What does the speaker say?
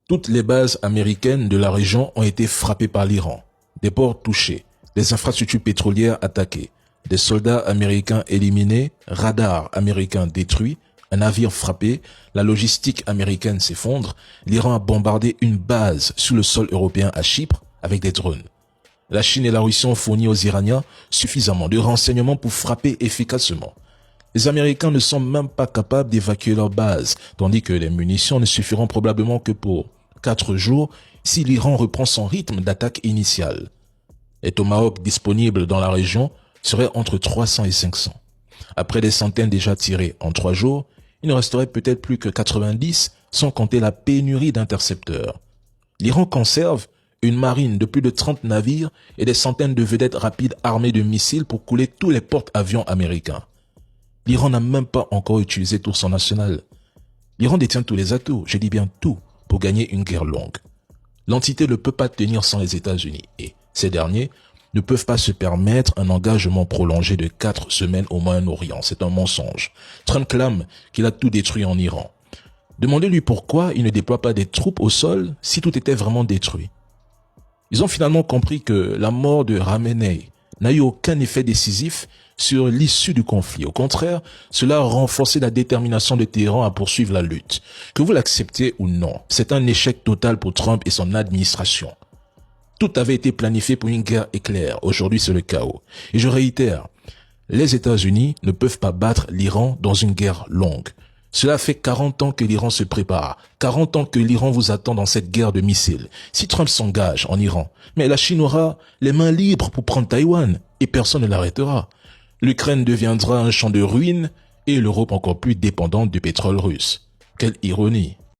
Toutes les bases américaines de la région ont été frappées par l'Iran. Des ports touchés, des infrastructures pétrolières attaquées, des soldats américains éliminés, radars américains détruits, un navire frappé, la logistique américaine s'effondre, l'Iran a bombardé une base sous le sol européen à Chypre avec des drones. La Chine et la Russie ont fourni aux Iraniens suffisamment de renseignements pour frapper efficacement. Les Américains ne sont même pas capables d'évacuer leur base, tandis que les munitions ne suffiront probablement que pour 4 jours si l'Iran reprend son rythme d'attaque initial. Les Tomahawks disponibles dans la région seraient entre 300 et 500. Après des centaines déjà tirées en 3 jours, il ne resterait peut-être plus que 90 sans compter la pénurie d'intercepteurs. L'Iran conserve une marine de plus de 30 navires et des centaines de vedettes rapides armées de missiles pour couler tous les porte-avions américains. L'Iran n'a même pas encore utilisé tout son arsenal. L'Iran détient tous les atouts, je dis bien tout, pour gagner une guerre longue. L'entité ne peut pas tenir sans les États-Unis et ces derniers ne peuvent pas se permettre un engagement prolongé de 4 semaines au Moyen-Orient. C'est un mensonge. Trump clame qu'il a tout détruit en Iran. Demandez-lui pourquoi il ne déploie pas des troupes au sol si tout était vraiment détruit. Ils ont finalement compris que la mort de Khamenei n'a eu aucun effet décisif sur l'issue du conflit. Au contraire, cela a renforcé la détermination de Téhéran à poursuivre la lutte. Que vous l'acceptez ou non, c'est un échec total pour Trump et son administration. Tout avait été planifié pour une guerre éclair. Aujourd'hui, c'est le chaos. Et je réitère, les États-Unis ne peuvent pas battre l'Iran dans une guerre longue. Cela fait 40 ans que l'Iran se prépare. 40 ans que l'Iran vous attend dans cette guerre de missiles. Si Trump s'engage en Iran, mais la Chine aura les mains libres pour prendre Taïwan et personne ne l'arrêtera. L'Ukraine deviendra un champ de ruines et l'Europe encore plus dépendante du pétrole russe. Quelle ironie!